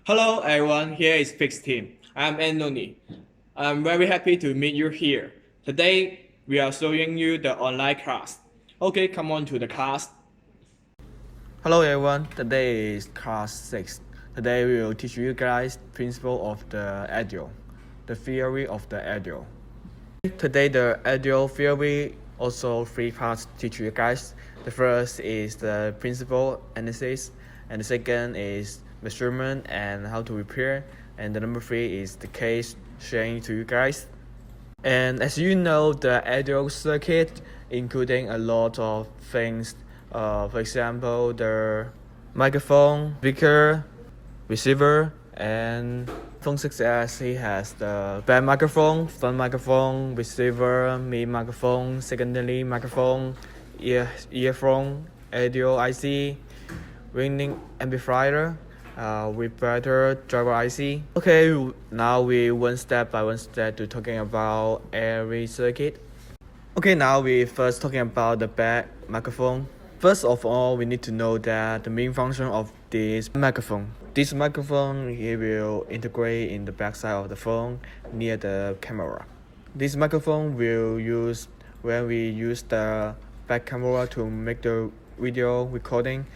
Hello everyone, here is Fix Team. I'm Anthony. I'm very happy to meet you here. Today we are showing you the online class. Okay, come on to the class. Hello everyone, today is class 6. Today we will teach you guys principle of the audio, the theory of the audio. Today the audio theory also 3 parts to teach you guys. The first is the principle analysis, and the second is measurement and how to repair, and the number 3 is the case sharing to you guys. And as you know, the audio circuit including a lot of things. For example, the microphone, speaker, receiver, and phone success. He has the back microphone, front microphone, receiver, mid microphone, secondary microphone, earphone, audio IC, winning amplifier, vibrator, driver IC. Okay, now we one step by one step to talking about every circuit. Okay, now we first talking about the back microphone. First of all, we need to know that the main function of this microphone. This microphone it will integrate in the back side of the phone near the camera. This microphone will use when we use the back camera to make the video recording.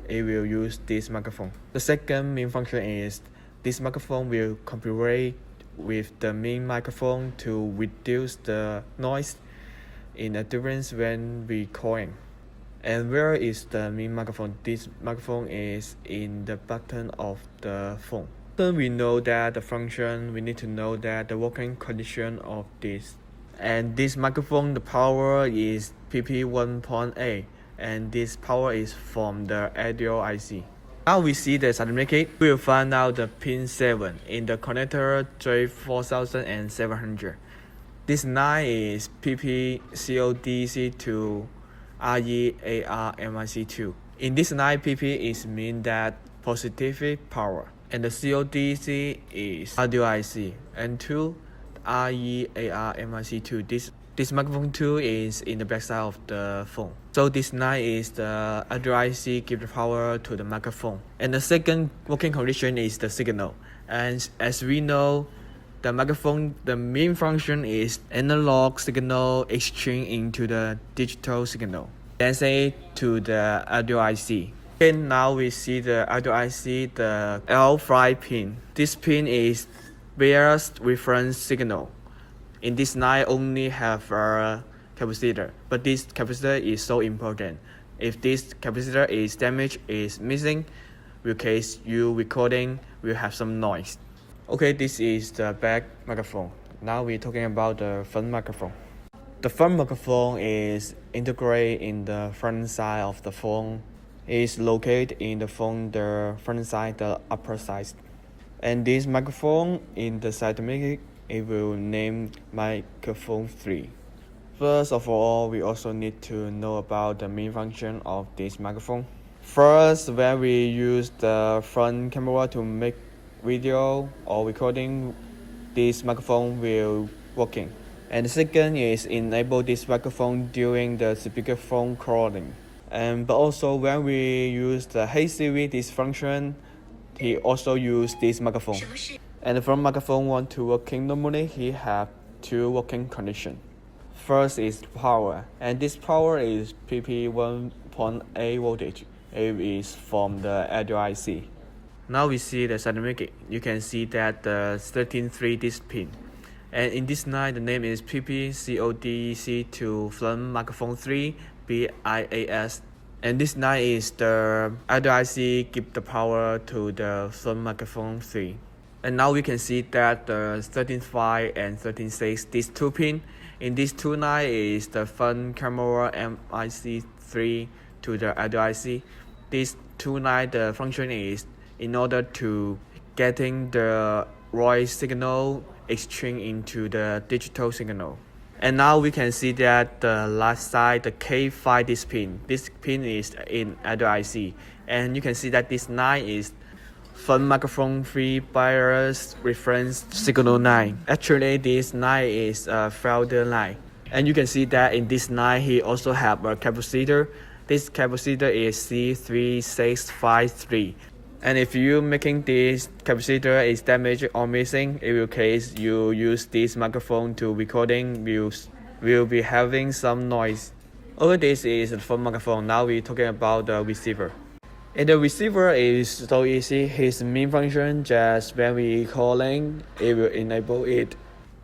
It will use this microphone. The second main function is this microphone will cooperate with the main microphone to reduce the noise in a difference when recording. And where is the main microphone? This microphone is in the button of the phone. Then we know that the function, we need to know that the working condition of this. And this microphone, the power is PP1.8, and this power is from the audio IC. Now we see the certificate, we will find out the pin 7 in the connector J4700. This 9 is PP-CODC to REARMIC2. In this 9, PP is mean that positive power, and the CODC is audio IC, and 2 REARMIC2. This microphone 2 is in the back side of the phone. So this 9 is the audio IC give the power to the microphone. And the second working condition is the signal. And as we know, the microphone, the main function is analog signal exchange into the digital signal, then say to the audio IC. Okay, now we see the audio IC, the L5 pin. This pin is various reference signal. In this 9 only have a capacitor, but this capacitor is so important. If this capacitor is damaged, is missing, in case you recording will have some noise. Okay, this is the back microphone. Now we're talking about the front microphone. The front microphone is integrated in the front side of the phone. It is located in the phone, the front side, the upper side. And this microphone in the scientific, it will name microphone 3. First of all, we also need to know about the main function of this microphone. First, when we use the front camera to make video or recording, this microphone will working. And the second is enable this microphone during the speakerphone calling. But also when we use the Hey Siri, this function, he also use this microphone. And the front microphone want to working normally, he have 2 working condition. First is power, and this power is PP1.8 voltage. It is from the audio IC. Now we see the certificate. You can see that the 13.3 this pin. And in this 9, the name is PP-CODC to front microphone 3 BIAS. And this 9 is the audio IC give the power to the front microphone 3. And now we can see that the 13.5 and 13.6, these 2 pin. In this 2.9 is the front camera MIC3 to the audio IC. This 2.9, the function is in order to getting the voice signal exchange into the digital signal. And now we can see that the last side, the K5 this pin. This pin is in audio IC. And you can see that this 9 is front microphone 3 bias reference signal 9. Actually, this 9 is a filter 9. And you can see that in this 9, he also have a capacitor. This capacitor is C3653. And if you making this capacitor is damaged or missing, in your case you use this microphone to recording will be having some noise. Okay, this is the phone microphone. Now we're talking about the receiver. And the receiver is so easy. His main function just when we calling, it will enable it.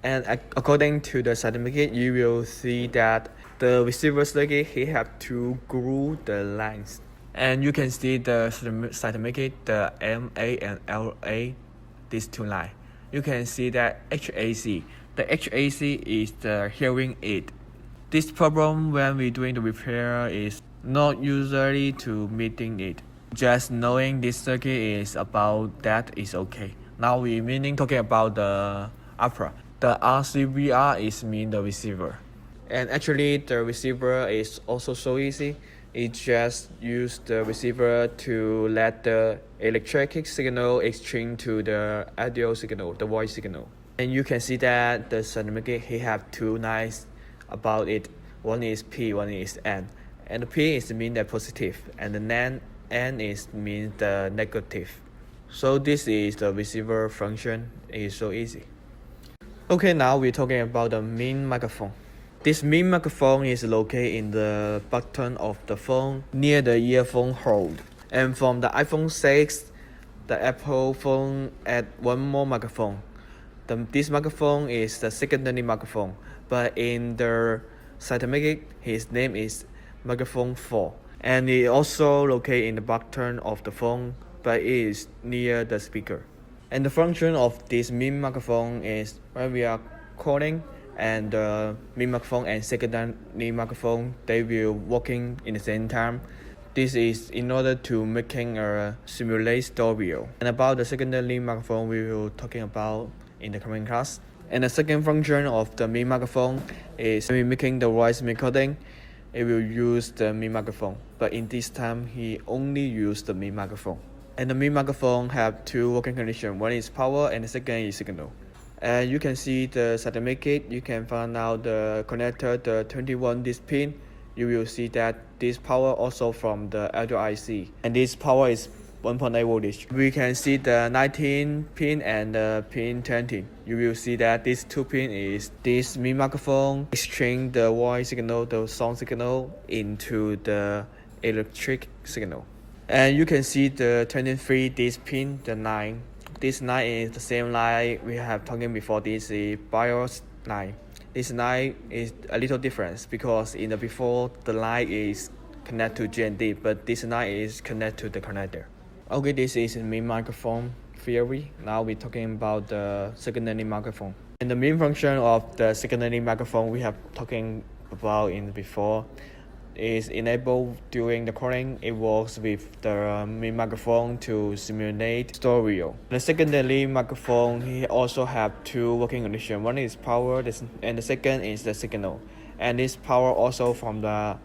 And according to the certificate, you will see that the receiver circuit he have to glue the lines. And you can see the certificate, the MA and LA, these two lines. You can see that HAC. The HAC is the hearing aid. This problem when we doing the repair is not usually to meeting it. Just knowing this circuit is about that is okay. Now we meaning talking about the upper. The RCVR is mean the receiver. And actually the receiver is also so easy. It just use the receiver to let the electric signal exchange to the audio signal, the voice signal. And you can see that the certificate he have two lines about it. One is P, one is N. And the P is mean the positive, and the N is mean the negative. So this is the receiver function. It is so easy. Okay, now we're talking about the main microphone. This main microphone is located in the button of the phone near the earphone hole. And from the iPhone 6, the Apple phone add one more microphone. This microphone is the secondary microphone, but in the certificate, his name is microphone 4. And it also located in the button of the phone, but it is near the speaker. And the function of this main microphone is when we are calling, and the main microphone and secondary microphone, they will working in the same time. This is in order to making a simulate stereo. And about the secondary microphone, we will talking about in the coming class. And the second function of the main microphone is when making the voice recording, it will use the main microphone. But in this time, he only used the main microphone. And the main microphone have two working conditions. One is power and the second is signal. And you can see the certificate, you can find out the connector, the 21 this pin. You will see that this power also from the audio IC. And this power is 1.8 voltage. We can see the 19 pin and the pin 20. You will see that this two pin is this main microphone exchange the voice signal, the sound signal into the electric signal. And you can see the 23 this pin, the 9. This 9 is the same line we have talking before. This is BIOS 9. This 9 is a little different because in the before the line is connected to GND, but this 9 is connected to the connector. Okay, this is the main microphone theory. Now we're talking about the secondary microphone. And the main function of the secondary microphone we have talking about in before is enabled during the calling. It works with the main microphone to simulate stereo. The secondary microphone he also have two working conditions. One is power and the second is the signal. And this power also from the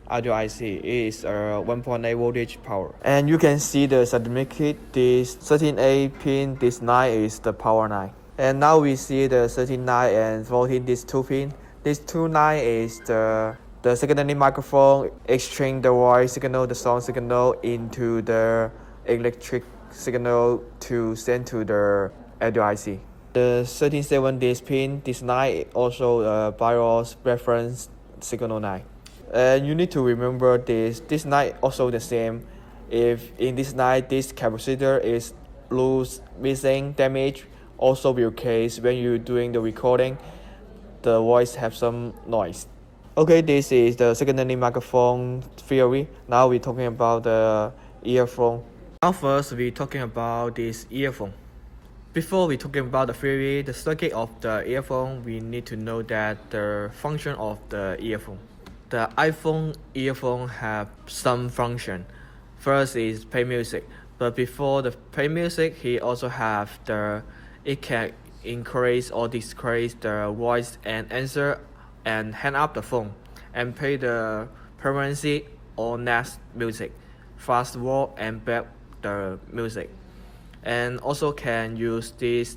audio IC is a 1.8 voltage power. And you can see the certificate, this 13A pin, this 9 is the power 9. And now we see the 39 and 14, this 2 pin. This 29 is the secondary microphone exchange the voice signal, the sound signal into the electric signal to send to the audio IC. The 13.7 this pin, this 9 also BIOS reference signal 9. And you need to remember this 9 also the same. If in this 9 this capacitor is loose, missing, damaged, also will case when you're doing the recording, the voice have some noise. Okay, this is the secondary microphone theory. Now we're talking about the earphone. Now first we're talking about this earphone. Before we talking about the theory, the circuit of the earphone, we need to know that the function of the earphone. The iPhone earphone have some function. First is play music, but before the play music, he also have it can increase or decrease the voice and answer and hang up the phone and play the frequency or next music, fast forward and back the music. And also can use this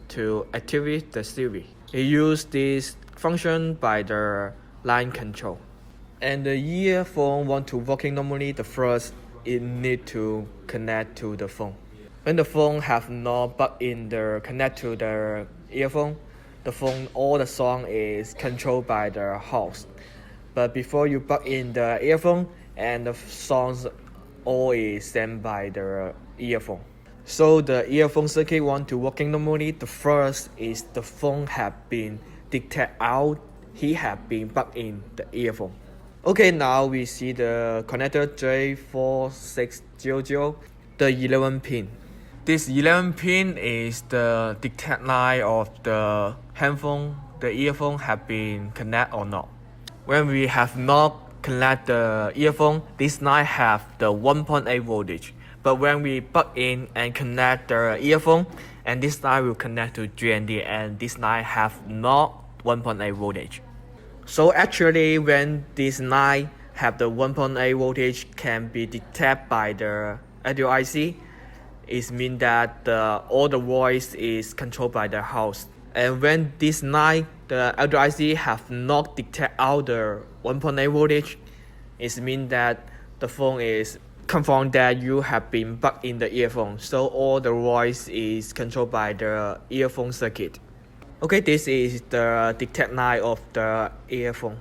to activate the Siri. It use this function by the line control. And the earphone want to working normally, the first it need to connect to the phone. When the phone have no plug in the connect to the earphone, the phone all the song is controlled by the host. But before you plug in the earphone, and the songs all is sent by the earphone. So the earphone circuit want to working normally. The first is the phone have been detect out. He have been plugged in the earphone. Okay, now we see the connector J4600, the 11 pin. This 11 pin is the detect line of the handphone, the earphone have been connect or not. When we have not connect the earphone, this line have the 1.8 voltage. But when we plug in and connect the earphone, and this line will connect to GND, and this line have not 1.8 voltage. So actually, when this line have the 1.8 voltage can be detected by the audio IC, it means that all the voice is controlled by the host. And when this line, the audio IC have not detect out the 1.8 voltage, it means that the phone is confirmed that you have been plugged in the earphone. So all the voice is controlled by the earphone circuit. Okay, this is the detect line of the earphone.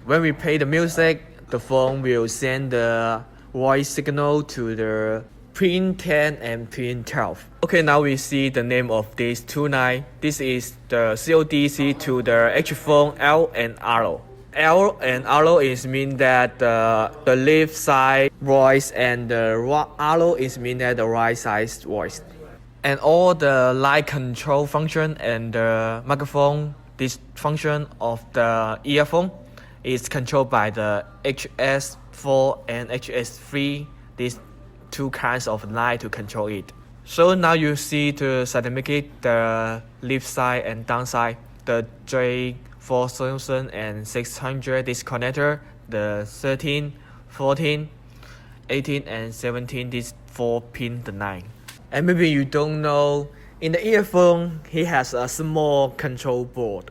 When we play the music, the phone will send the voice signal to the pin 10 and pin 12. Okay, now we see the name of these two lines. This is the CODC to the H-phone L and R. L and R is mean that the left side voice, and the R is mean that the right side voice. And all the line control function and the microphone, this function of the earphone is controlled by the HS4 and HS3, these two kinds of line to control it. So now you see the certificate, the left side and down side, the J4600 this connector, the 13, 14, 18 and 17, these 4 pin the 9. And maybe you don't know, in the earphone, he has a small control board.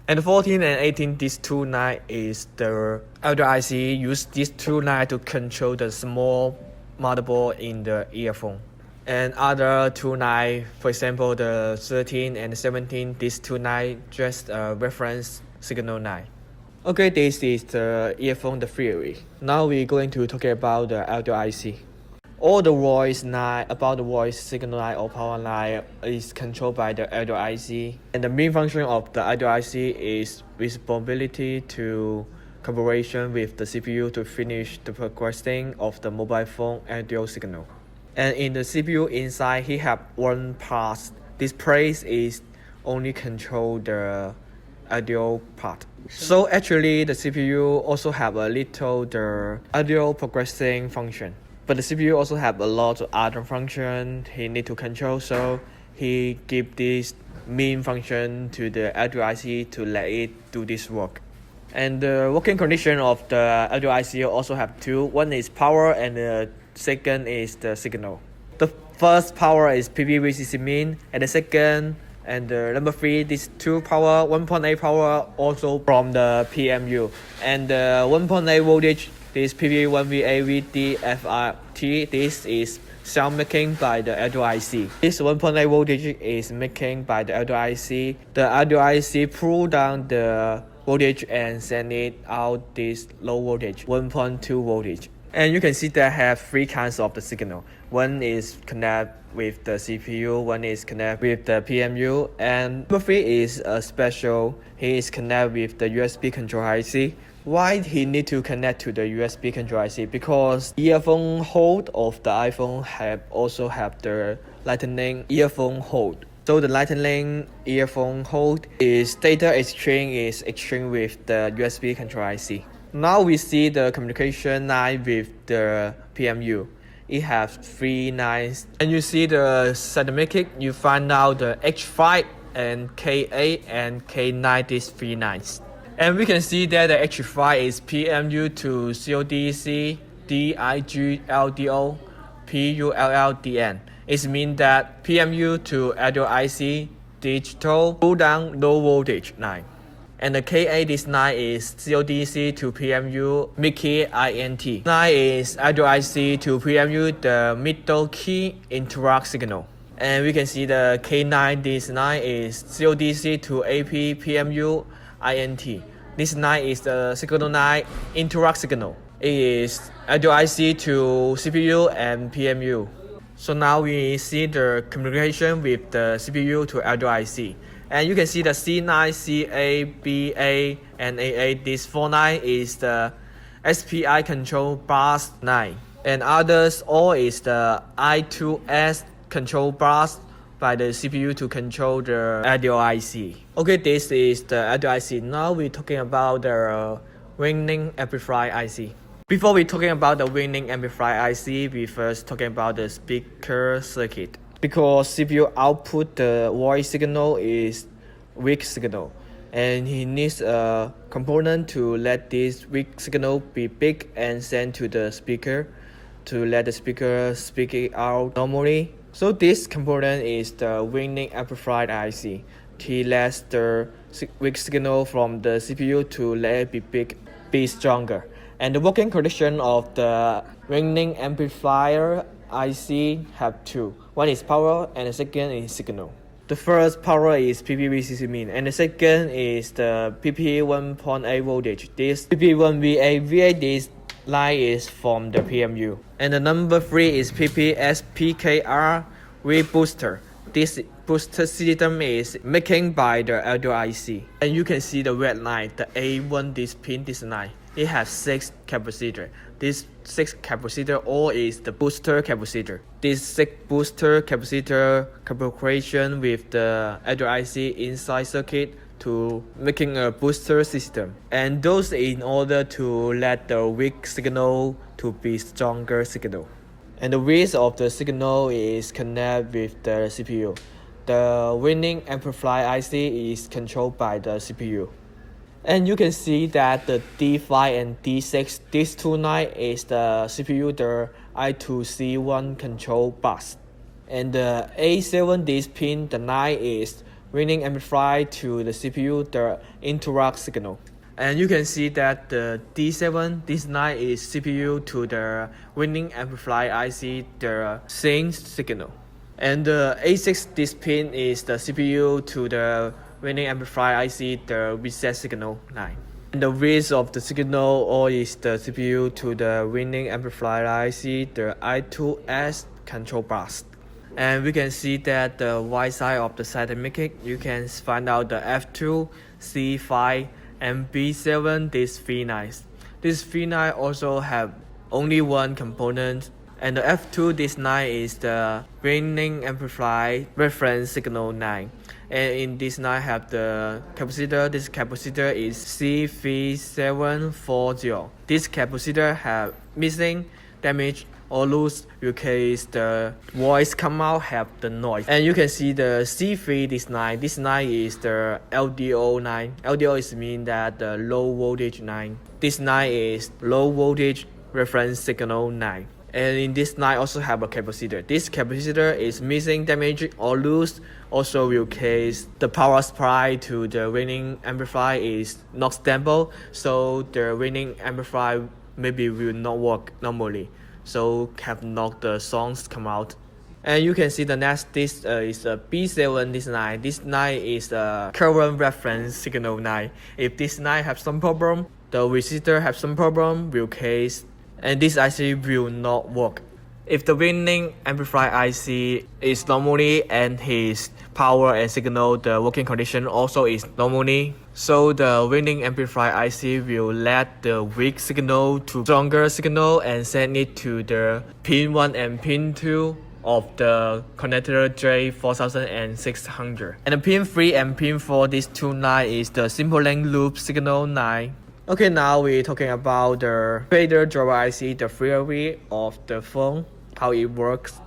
And the 14 and 18, these two lines is the audio IC use these two lines to control the small motherboard in the earphone. And other two lines, for example, the 13 and 17, these two lines just a reference signal line. Okay, this is the earphone, the theory. Now we're going to talk about the audio IC. All the voice line about the voice signal line or power line is controlled by the audio IC. And the main function of the audio IC is responsibility to collaboration with the CPU to finish the processing of the mobile phone audio signal. And in the CPU inside, he have one part. This place is only control the audio part. So actually, the CPU also have a little the audio processing function. But the CPU also have a lot of other function he need to control, so he give this main function to the audio IC to let it do this work. And the working condition of the audio IC also have two. One is power and the second is the signal. The first power is PPVCC min, and the second and the number 3, these two power, 1.8 power also from the PMU. And the 1.8 voltage, this PV1VA-VD-FRT, this is sound making by the audio IC. This 1.8 voltage is making by the audio IC. The audio IC pull down the voltage and send it out this low voltage, 1.2 voltage. And you can see that have 3 kinds of the signal. One is connect with the CPU, one is connect with the PMU, and number 3 is a special. He is connect with the USB control IC. Why he need to connect to the USB control IC? Because earphone hold of the iPhone also have the Lightning earphone hold. So the Lightning earphone hold is data exchange with the USB control IC. Now we see the communication line with the PMU. It has 3 lines. And you see the certificate, you find out the H5 and K8 and K9, these 3 lines. And we can see that the H5 is PMU to CODC, DIG-LDO, PULLDN. It means that PMU to audio IC, digital, pull down low voltage line. And the K8, this line is CODC to PMU, Mickey INT. Line is audio IC to PMU, the middle key interact signal. And we can see the K9, this line is 0DC to AP, PMU, INT. This line is the signal line interact signal. It is audio IC to CPU and PMU. So now we see the communication with the CPU to audio IC. And you can see the C9, CA, BA, and AA. This 4 line is the SPI control bus line. And others all is the I2S control bus by the CPU to control the audio IC. Okay, this is the audio IC. Now we're talking about the winning amplifier IC. Before we talking about the winning amplifier IC, we first talking about the speaker circuit. Because CPU output the voice signal is weak signal, and he needs a component to let this weak signal be big and sent to the speaker to let the speaker speak it out normally. So this component is the winning amplifier IC. He lets the weak signal from the CPU to let it be big, be stronger. And the working condition of the winning amplifier IC have two. One is power and the second is signal. The first power is PP-VCC min, and the second is the PP 1.8 voltage. This PP1 VA, this line is from the PMU. And the number 3 is PP-SPKR V booster. This booster system is making by the audio IC. And you can see the red line, the A1, this pin, this line. It has 6 capacitors. This 6 capacitor all is the booster capacitor. This 6 booster capacitor cooperation with the audio IC inside circuit to making a booster system. And those in order to let the weak signal to be stronger signal. And the width of the signal is connected with the CPU. The winning amplifier IC is controlled by the CPU. And you can see that the D5 and D6, these two lines is the CPU, the I2C1 control bus. And the A7, this pin, the line is winning amplifier to the CPU, the interact signal. And you can see that the D7, this line is CPU to the winning amplifier IC, the same signal. And the A6, this pin is the CPU to the winning amplifier IC, the reset signal line. And the width of the signal all is the CPU to the winning amplifier IC, the I2S control bus. And we can see that the right side of the schematic, you can find out the F2, C5, and B7, these 3 lines. These 3 lines also have only one component. And the F2, this line is the winning amplifier reference signal line. And in this line have the capacitor. This capacitor is C3740. This capacitor have missing, damage, or loose in case the voice come out have the noise. And you can see the C3, this line. This line is the LDO line. LDO is mean that the low voltage line. This line is low voltage reference signal line. And in this line also have a capacitor. This capacitor is missing, damage, or loose. Also will case the power supply to the winning amplifier is not stable, so the winning amplifier maybe will not work normally, so have not the songs come out. And you can see the next, this is a B7, this line. This line is a current reference signal line. If this line have some problem, the resistor have some problem, will case, and this IC will not work. If the winning amplifier IC is normally and his power and signal, the working condition also is normally, so the winning amplifier IC will let the weak signal to stronger signal and send it to the pin 1 and pin 2 of the connector J4000 and 600. And the pin 3 and pin 4, these 2 lines is the simple length loop signal line. Okay, now we're talking about the fader driver IC, the theory of the phone, how it works.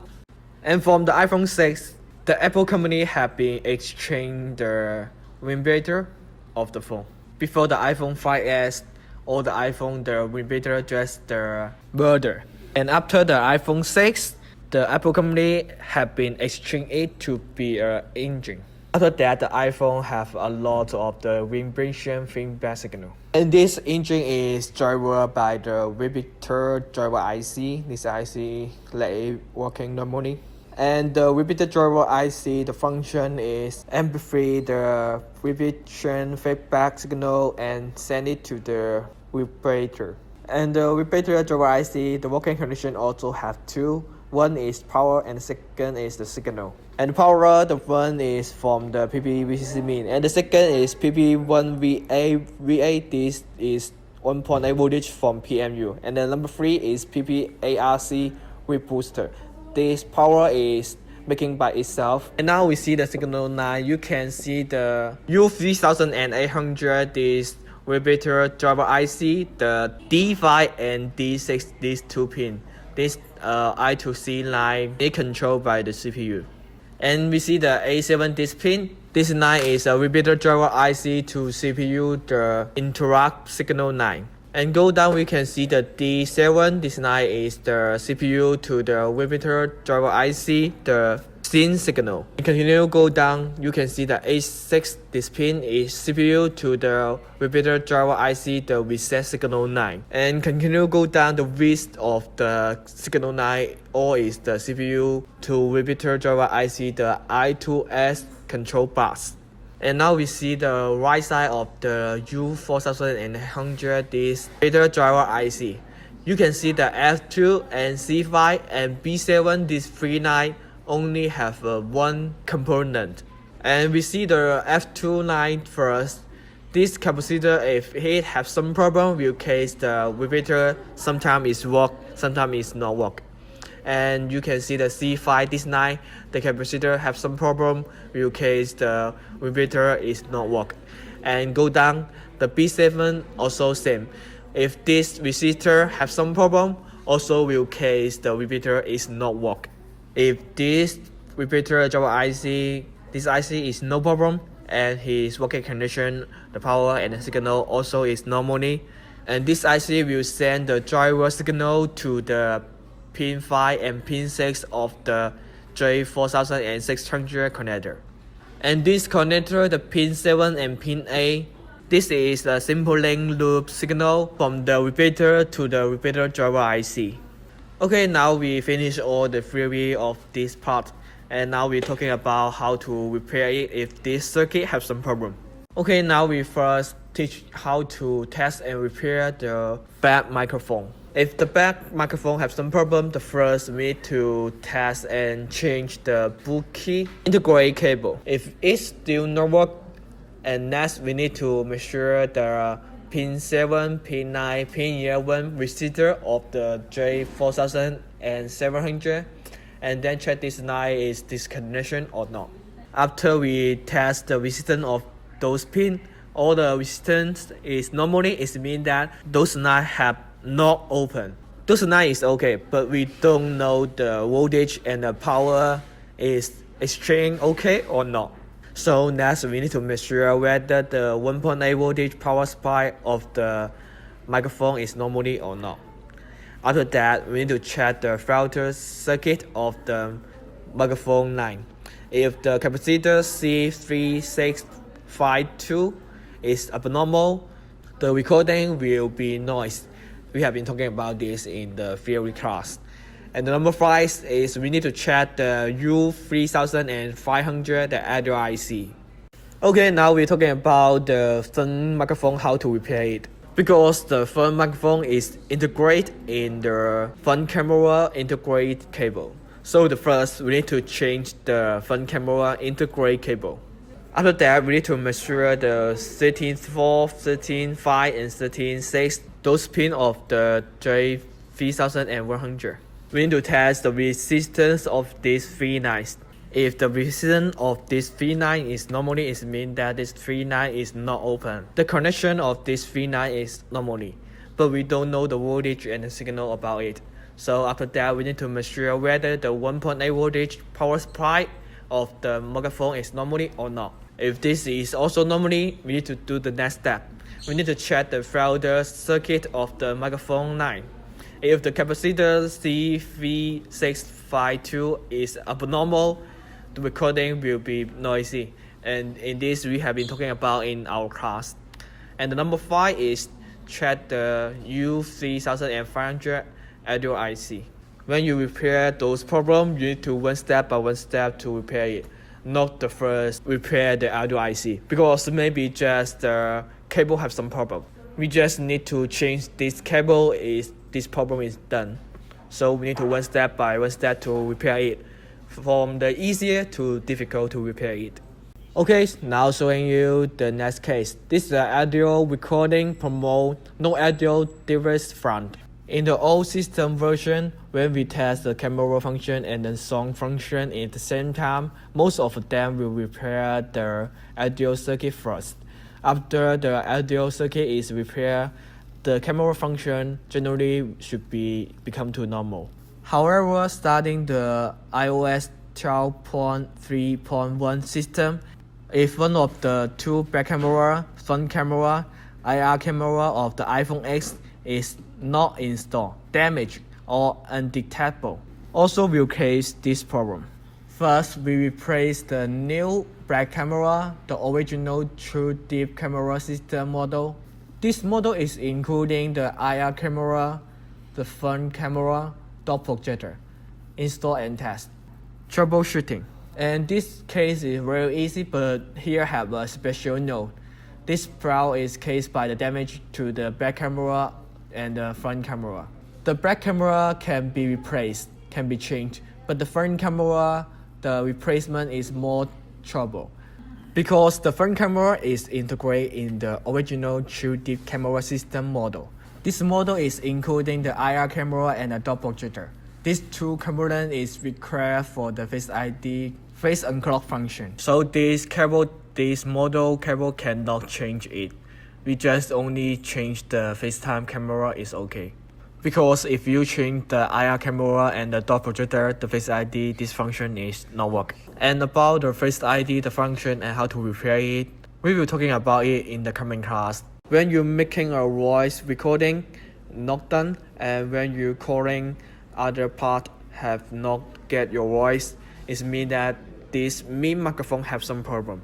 And from the iPhone 6, the Apple company have been exchanged the vibrator of the phone. Before the iPhone 5S or the iPhone, the vibrator just the border. And after the iPhone 6, the Apple company have been exchanged it to be an engine. After that, the iPhone have a lot of the vibration feedback signal. And this engine is driven by the vibrator driver IC. This IC let it working normally. And the repeater driver IC, the function is amplify the repetition feedback signal and send it to the repeater. And the repeater driver IC, the working condition also have two. One is power and the second is the signal. And the power, the one is from the PP-VCC min, and the second is PP1VA. This is 1.8 voltage from PMU. And then number 3 is PP-ARC with booster. This power is making by itself. And now we see the signal 9. You can see the U3800, this repeater driver IC, the D5 and D6, these two pins. This I2C line is controlled by the CPU. And we see the A7 this pin. This 9 is a repeater driver IC to CPU, the interrupt signal 9. And go down, we can see the D7. This 9 is the CPU to the repeater driver IC, the scene signal. And continue go down, you can see the A6. This pin is CPU to the repeater driver IC, the reset signal 9. And continue go down, the width of the signal 9 or is the CPU to repeater driver IC, the I2S control bus. And now we see the right side of the U4100, this repeater driver IC. You can see the F2 and C5 and B7, this 39 only have one component. And we see the F2 line first. This capacitor, if it have some problem, will case the repeater sometimes is work, sometimes is not work. And you can see the C5, this 9, the capacitor have some problem, will case the repeater is not work. And go down, the B7 also same. If this resistor have some problem, also will case the repeater is not work. If this repeater driver IC, this IC is no problem and his working condition, the power and the signal also is normally, and this IC will send the driver signal to the pin 5 and pin 6 of the J4600 connector. And this connector, the pin 7 and pin 8, this is a simple link loop signal from the repeater to the repeater driver IC. Okay, now we finish all the theory of this part, and now we're talking about how to repair it if this circuit has some problem. Okay, now we first teach how to test and repair the back microphone. If the back microphone has some problem, the first we need to test and change the boot key integrate cable. If it's still not work, and next we need to make sure the pin 7, pin 9, pin 11 resistor of the J4700, and then check this 9 is disconnection or not. After we test the resistance of those pins, all the resistance is normally it means that those 9 have not open. Those 9 is okay, but we don't know the voltage and the power is exchange okay or not. So next we need to make sure whether the 1.8 voltage power supply of the microphone is normally or not. After that, we need to check the filter circuit of the microphone 9. If the capacitor C3652 is abnormal, the recording will be noise. We have been talking about this in the theory class. And the number 5 is we need to check the U3500, the audio IC. Okay, now we're talking about the front microphone, how to repair it. Because the front microphone is integrated in the front camera integrate cable. So the first, we need to change the front camera integrate cable. After that, we need to make sure the 13.4, 13.5 and 13.6, those pins of the J3100. We need to test the resistance of this V9. If the resistance of this V9 is normally, it means that this V9 is not open. The connection of this V9 is normally, but we don't know the voltage and the signal about it. So after that, we need to make sure whether the 1.8 voltage power supply of the microphone is normally or not. If this is also normally, we need to do the next step. We need to check the filter circuit of the microphone 9. If the capacitor CV652 is abnormal, the recording will be noisy. And in this we have been talking about in our class. And the number 5 is check the U3500 audio IC. When you repair those problems, you need to one step by one step to repair it. Not the first repair the audio IC, because maybe just the cable have some problem. We just need to change this cable if this problem is done. So we need to one step by one step to repair it, from the easier to difficult to repair it. Okay, now showing you the next case. This is an audio recording promote no audio device front. In the old system version, when we test the camera function and the song function at the same time, most of them will repair the audio circuit first. After the audio circuit is repaired, the camera function generally should become to normal. However, starting the iOS 12.3.1 system, if one of the two back camera, front camera, IR camera of the iPhone X is not installed, damaged, or undetectable, also will cause this problem. First, we replace the new back camera, the original True Deep camera system model. This model is including the IR camera, the front camera, dot projector. Install and test. Troubleshooting. And this case is very easy, but here have a special note. This problem is caused by the damage to the back camera and the front camera. The back camera can be replaced, can be changed, but the front camera, the replacement is more trouble, because the front camera is integrated in the original True Deep camera system model. This model is including the IR camera and a dot projector. These two components is required for the Face ID face unclock function. So this model cable cannot change it. We just only change the FaceTime camera is okay. Because if you change the IR camera and the dot projector, the Face ID, this function is not working. And about the Face ID, the function and how to repair it, we will talking about it in the coming class. When you're making a voice recording, not done, and when you're calling other part have not get your voice, it means that this main microphone have some problem.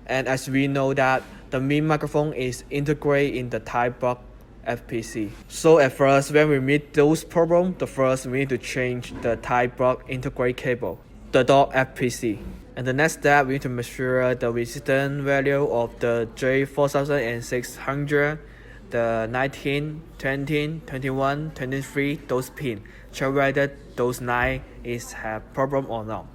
And as we know that the main microphone is integrated in the type box FPC. So at first, when we meet those problems, we need to change the type box integrate cable, the .FPC. And the next step, we need to measure the resistance value of the J4600, the 19, 20, 21, 23, those pins. Check whether those 9 have problem or not.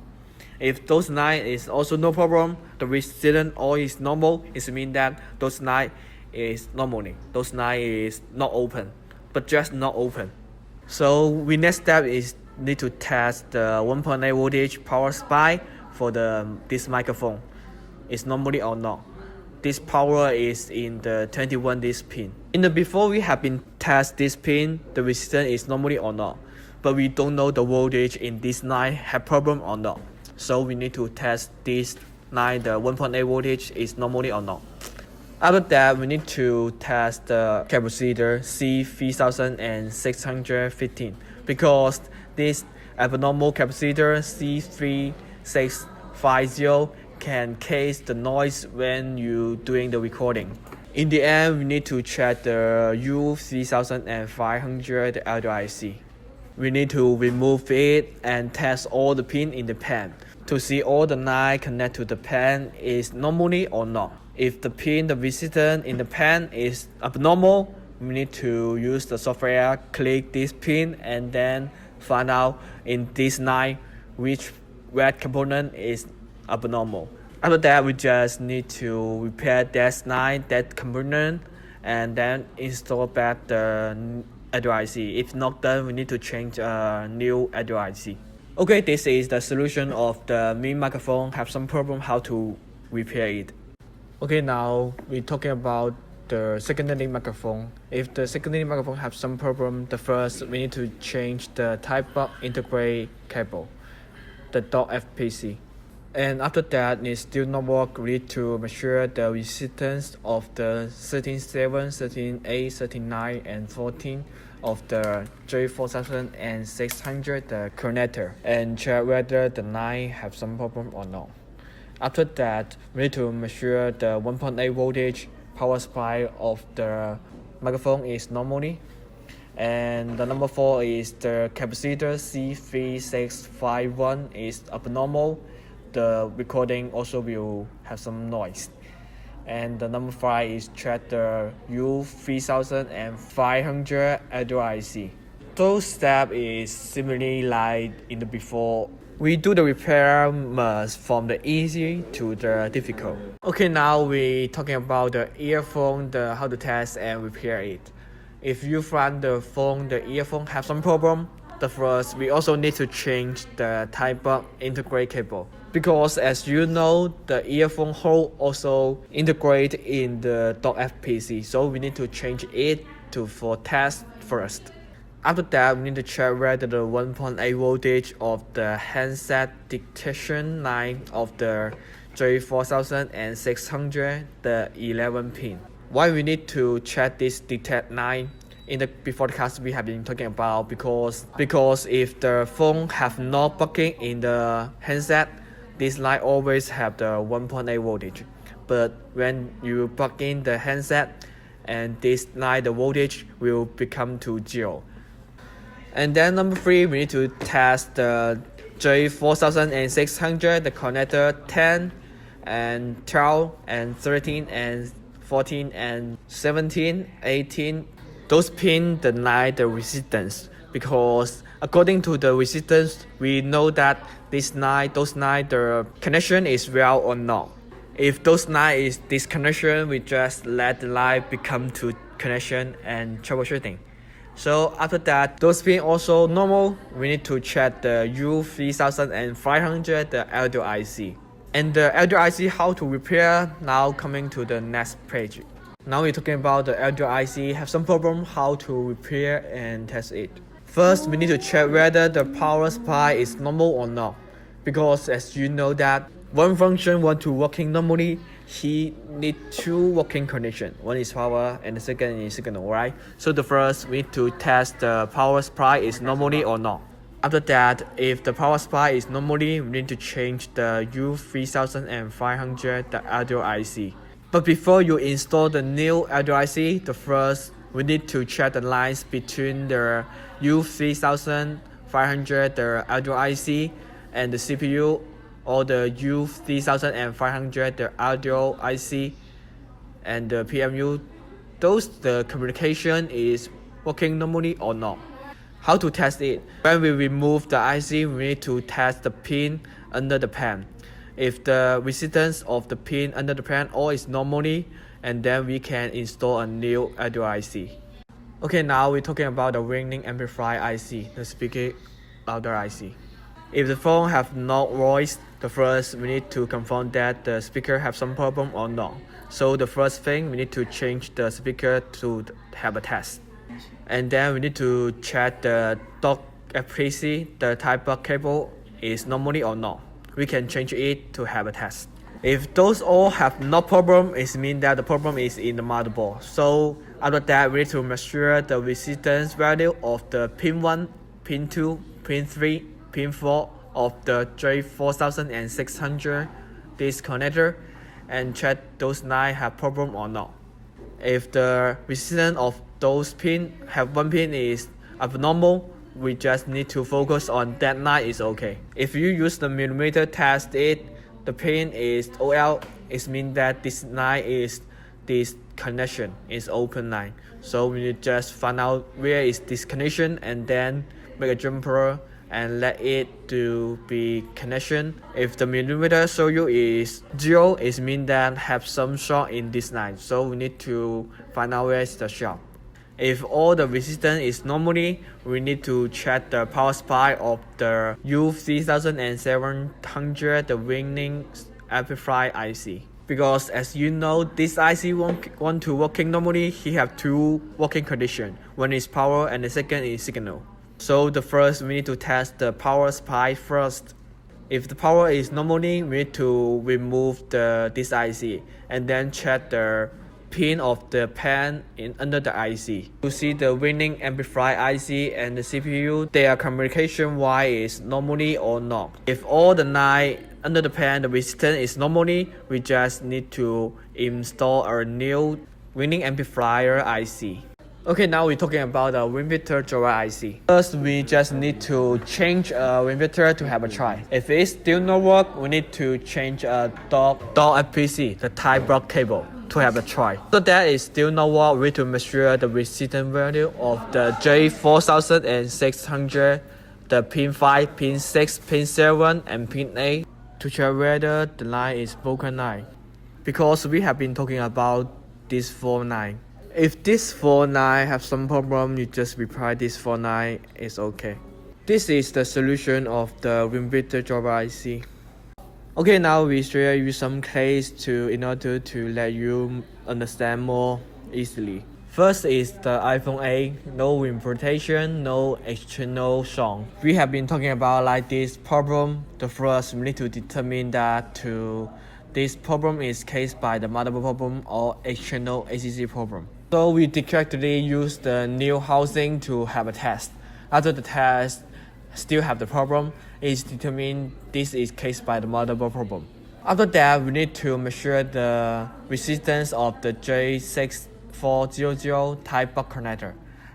If those 9 is also no problem, the resistance all is normal, it means that those 9 is normally. Those 9 is not open, but just not open. So we next step is need to test the 1.8 voltage power supply for this microphone. Is normally or not. This power is in the 21 this pin. In the before we have been test this pin, the resistance is normally or not, but we don't know the voltage in this 9 have problem or not. So we need to test this 9, the 1.8 voltage is normally or not. After that, we need to test the capacitor C3615 because this abnormal capacitor C3650 can cause the noise when you doing the recording. In the end, we need to check the U3500 audio IC. We need to remove it and test all the pins in the pan to see all the 9 connect to the pan is normally or not. If the resistance in the pan is abnormal, we need to use the software, click this pin and then find out in this 9 which red component is abnormal. After that, we just need to repair that component and then install back the audio IC. If not done, we need to change a new audio IC. Okay, this is the solution of the main microphone have some problem how to repair it. Okay, now we're talking about the secondary microphone. If the secondary microphone have some problem, the first we need to change the type box integrate cable, the .FPC. And after that, it still not work, we need to measure the resistance of the 13.7, 13.8, 13.9, and 14 of the J4600, the connector, and check whether the 9 have some problem or not. After that, we need to measure the 1.8 voltage power supply of the microphone is normally. And the number 4 is the capacitor C3651 is abnormal. The recording also will have some noise. And the number 5 is check the U3500 audio IC. Those step is similarly like in the before. We do the repair must from the easy to the difficult. Okay, now we talking about the earphone, how to test and repair it. If you find the earphone have some problem, the first we also need to change the type of integrate cable. Because as you know, the earphone hole also integrate in the dock FPC, so we need to change it for test first. After that, we need to check whether the 1.8 voltage of the handset detection line of the J4600, the 11 pin. Why we need to check this detect line? In the before the class we have been talking about because if the phone have no bucking in the handset, this line always have the 1.8 voltage. But when you plug in the handset, and this line the voltage will become to 0. And then number 3, we need to test the J4600, the connector 10 and 12 and 13 and 14 and 17, 18. Those pins deny the resistance because according to the resistance, we know that those nine the connection is well or not. If those 9 is disconnection, we just let the line become to connection and troubleshooting. So after that, those pins also normal. We need to check the U3500, the audio IC. And the audio IC how to repair, now coming to the next page. Now we're talking about the audio IC have some problem, how to repair and test it. First, we need to check whether the power supply is normal or not. Because as you know that one function want to working normally, he need 2 working condition. One is power and the second is signal, right? So the first, we need to test the power supply is normally or not. After that, if the power supply is normally, we need to change the U3500, the audio IC. But before you install the new audio IC, the first, we need to check the lines between the U3500, the audio IC, and the CPU, or the U3500, the audio IC, and the PMU. The communication is working normally or not. How to test it? When we remove the IC, we need to test the pin under the pan. If the resistance of the pin under the pan all is normally, and then we can install a new audio IC. Okay, now we're talking about the winning amplifier IC, the speaker audio IC. If the phone have no voice, the first we need to confirm that the speaker have some problem or not. So the first thing, we need to change the speaker to have a test. And then we need to check the dock FPC, the type of cable is normally or not. We can change it to have a test. If those all have no problem, it means that the problem is in the motherboard. So after that, we need to measure the resistance value of the pin 1, pin 2, pin 3, pin 4 of the J4600 this connector, and check those 9 have problem or not. If the resistance of those pin have one pin is abnormal, we just need to focus on that 9 is okay. If you use the millimeter test it, the pin is OL, it means that this 9 is this connection is open line. So we need just find out where is this connection and then make a jumper and let it to be connection. If the millimeter show you is 0, it means that have some short in this line. So we need to find out where is the short. If all the resistance is normally, we need to check the power supply of the U3700, the winning amplifier IC. Because as you know, this IC want to working normally, he have 2 working conditions. One is power and the second is signal. So the first, we need to test the power supply first. If the power is normally, we need to remove this IC and then check the pin of the pan under the IC. You see the winning amplifier IC and the CPU, their communication wire is normally or not. If all the 9 under the pan, the resistance is normally, we just need to install a new winning amplifier IC. Okay, now we're talking about the WinFilter driver IC. First, we just need to change WinFilter to have a try. If it still not work, we need to change dot FPC, the type block cable, to have a try. So that is still not work, we need to measure the resistance value of the J4600, the pin 5, pin 6, pin 7, and pin 8 to check whether the line is broken line. Because we have been talking about this 4-9. If this 4-9 have some problem, you just reply this 4-9 is okay. This is the solution of the WinFilter driver IC. Okay, now we share you some case in order to let you understand more easily. First is the iPhone 8, no wind protection, no external sound. We have been talking about like this problem. The first, we need to determine that this problem is caused by the motherboard problem or external ACC problem. So we directly use the new housing to have a test. After the test still have the problem, it's determined this is caused by the motherboard problem. After that, we need to measure the resistance of the J6400 type buck connector.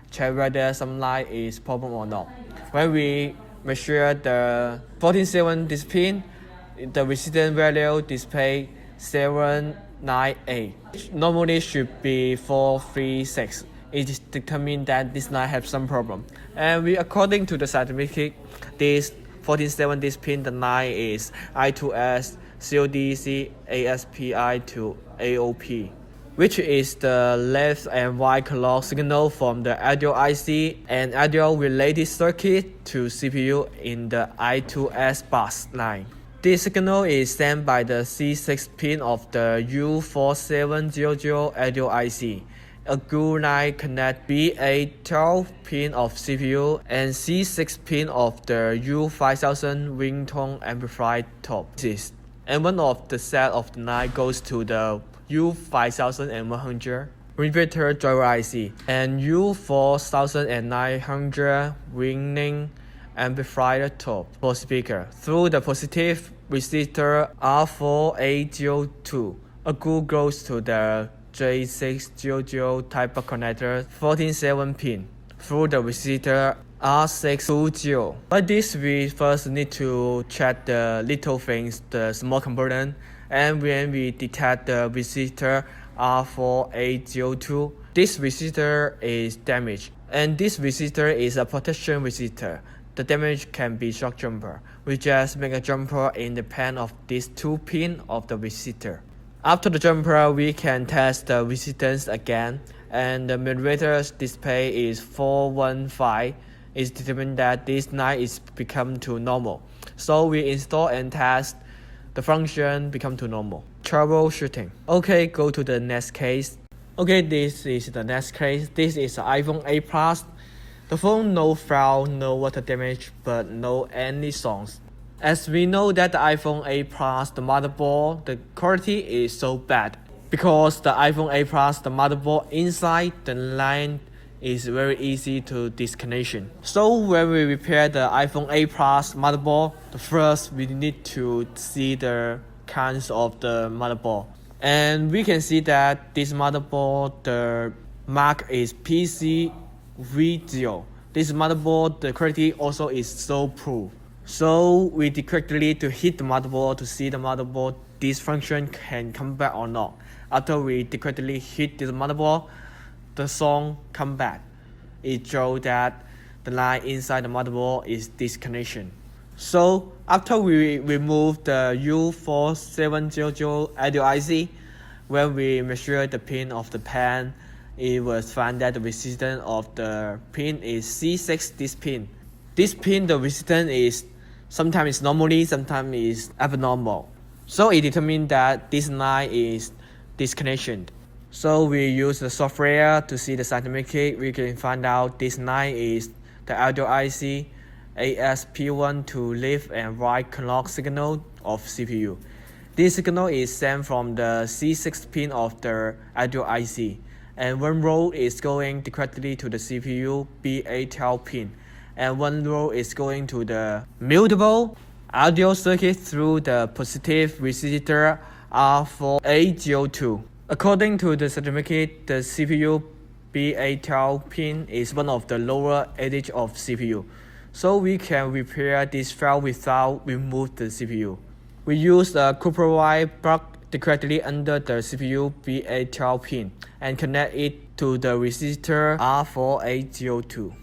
Check whether some line is problem or not. When we measure the 14.7 this pin, the resistance value display 798. Normally should be 436. It is determined that this line has some problem. And according to the certificate, this 14.7 this pin, the line is I2S, CODC, ASPI to AOP, which is the left and right clock signal from the audio IC and audio related circuit to CPU in the I2S bus line. This signal is sent by the C6 pin of the U4700 audio IC. A good line connect B812 pin of CPU and C6 pin of the U5000 ringtone amplifier top. And one of the set of the line goes to the U5100 WinFilter driver IC and U4900 ringing amplifier top for speaker. Through the positive resistor R4802, a good goes to the J600 type of connector 14.7 pin through the resistor R620. Like this, we first need to check the little things, the small component, and when we detect the resistor R4802, this resistor is damaged, and this resistor is a protection resistor. The damage can be shock jumper. We just make a jumper in the pan of these two pins of the resistor. After the jumper, we can test the resistance again, and the moderator's display is 415. It's determined that this line is become to normal. So we install and test the function become to normal. Troubleshooting. Okay, go to the next case. Okay, this is the next case. This is the iPhone 8 Plus. The phone no foul, no water damage, but no any songs. As we know that the iPhone 8 Plus, the motherboard, the quality is so bad. Because the iPhone 8 Plus, the motherboard inside the line is very easy to disconnection. So when we repair the iPhone 8 Plus motherboard, first we need to see the counts of the motherboard. And we can see that this motherboard, the mark is PC-V0. This motherboard, the quality also is so poor. So we directly to hit the motherboard to see the motherboard this function can come back or not. After we directly hit the motherboard, the song come back. It shows that the line inside the motherboard is disconnection. So after we remove the U4700 audio IC, when we measure the pin of the pan, it was found that the resistance of the pin is C6 this pin. This pin, the resistance is sometimes normally, sometimes is abnormal. So it determines that this line is disconnection. So we use the software to see the certificate. We can find out this line is the audio IC ASP1 to left and right clock signal of CPU. This signal is sent from the C6 pin of the audio IC, and one row is going directly to the CPU B812 pin, and one row is going to the multiple audio circuit through the positive resistor R4802. According to the certificate, the CPU BA12 pin is one of the lower edge of CPU. So we can repair this fault without remove the CPU. We use a copper wire plug directly under the CPU BA12 pin and connect it to the resistor R4802.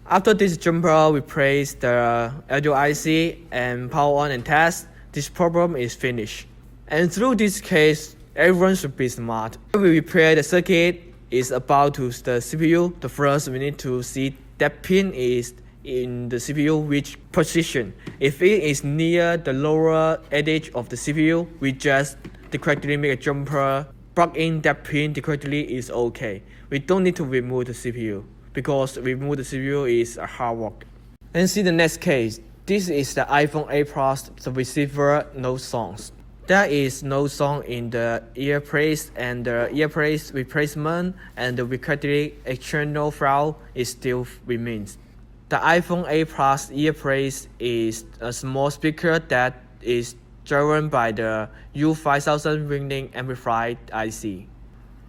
After this jumper, we place the audio IC and power on and test. This problem is finished. And through this case, everyone should be smart. When we repair the circuit is about to the CPU, the first we need to see that pin is in the CPU which position. If it is near the lower edge of the CPU, we just directly make a jumper, plug in that pin directly is okay. We don't need to remove the CPU because remove the CPU is a hard work. And see the next case. This is the iPhone 8 Plus, the receiver no songs. There is no song in the earpiece and the earpiece replacement and the recording external file is still remains. The iPhone 8 Plus earpiece is a small speaker that is driven by the U5000 ringing amplifier IC.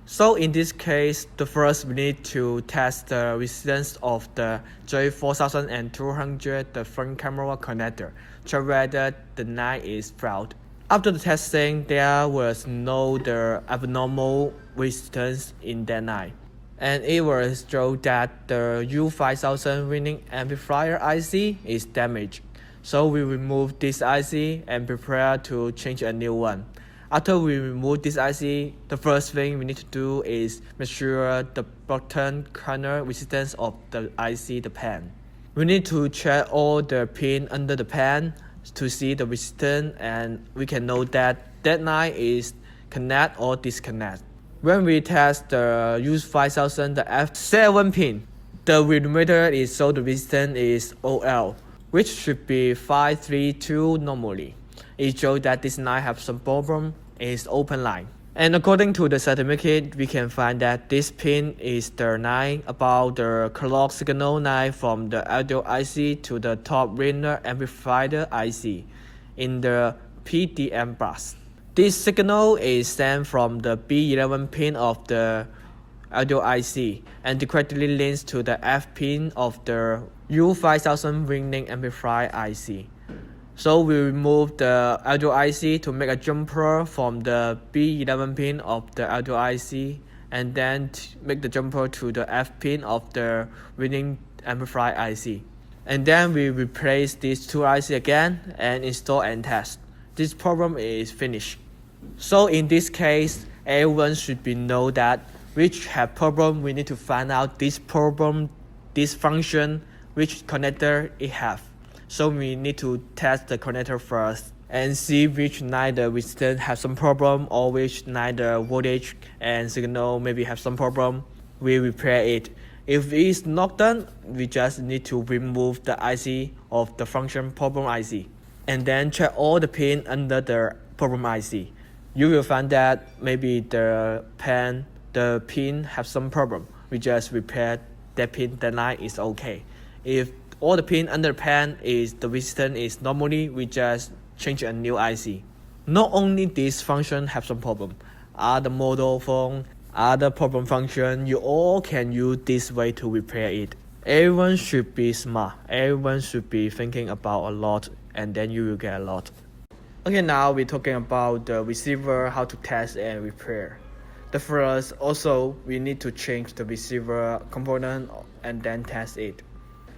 So in this case, the first we need to test the resistance of the J4200 the front camera connector, check whether the line is failed. After the testing, there was no the abnormal resistance in that line, and it was shown that the U5000 ringing amplifier IC is damaged. So we remove this IC and prepare to change a new one. After we remove this IC, the first thing we need to do is measure the button corner resistance of the IC, the pan. We need to check all the pins under the pan to see the resistance, and we can know that line is connect or disconnect. When we test the U5000, the F7 pin, the readometer is so the resistance is OL, which should be 532 normally. It shows that this line have some problem, is open line. And according to the certificate, we can find that this pin is the line about the clock signal line from the audio IC to the top linear amplifier IC in the PDM bus. This signal is sent from the B11 pin of the audio IC and directly links to the F pin of the U5000 ringing amplifier IC. So we remove the audio IC to make a jumper from the B11 pin of the audio IC and then make the jumper to the F pin of the ringing amplifier IC. And then we replace these two IC again and install and test. This problem is finished. So in this case, everyone should be know that which have problem, we need to find out this problem, this function, which connector it have. So we need to test the connector first and see which line the resistance have some problem or which line the voltage and signal maybe have some problem. We repair it. If it is not done, we just need to remove the IC of the function problem IC and then check all the pin under the problem IC. You will find that maybe the pin have some problem. We just repair that pin, the line is okay. If all the pin under the pan is the resistance is normally, we just change a new IC. Not only this function have some problem, other model phone, other problem function, you all can use this way to repair it. Everyone should be smart. Everyone should be thinking about a lot, and then you will get a lot. Okay, now we're talking about the receiver, how to test and repair. The first, also, we need to change the receiver component and then test it.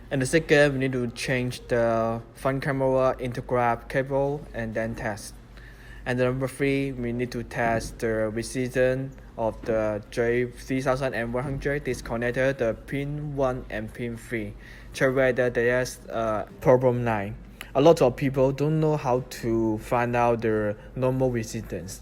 And the second, we need to change the front camera intergraph cable and then test. And the number three, we need to test the resistance of the J3100 this connector, the pin 1 and pin 3. Check whether there's a problem line. A lot of people don't know how to find out the normal resistance.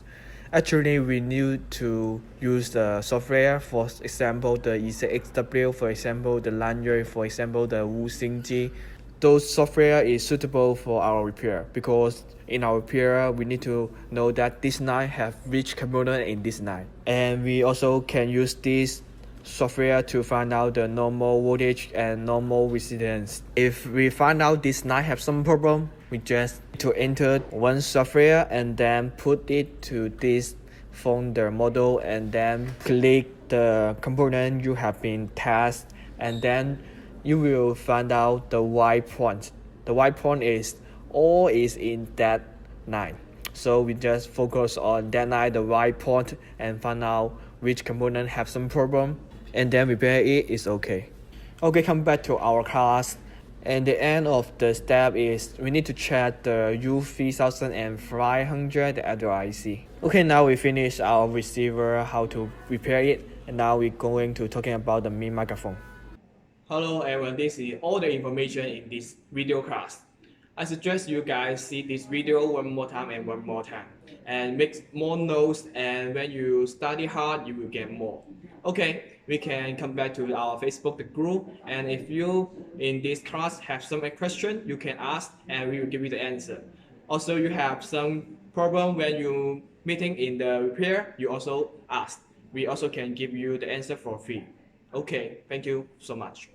Actually, we need to use the software, for example, the ECXW, for example, the Lanyard, for example, the Wuxingji. Those software is suitable for our repair because in our repair, we need to know that this line have which component in this line. And we also can use this software to find out the normal voltage and normal resistance. If we find out this line have some problem, we just need to enter one software and then put it to this phone the model and then click the component you have been tested, and then you will find out the white point. The white point is all is in that line. So we just focus on that line, the white point, and find out which component have some problem, and then repair it is okay. Okay, come back to our class. And the end of the step is we need to check the U3500 Android IC. Okay, now we finish our receiver, how to repair it, and now we're going to talking about the main microphone. Hello everyone, this is all the information in this video class. I suggest you guys see this video one more time and make more notes, and when you study hard you will get more. Okay, we can come back to our Facebook group, and if you in this class have some question you can ask and we will give you the answer. Also you have some problem when you meeting in the repair, you also ask. We also can give you the answer for free. Okay, thank you so much.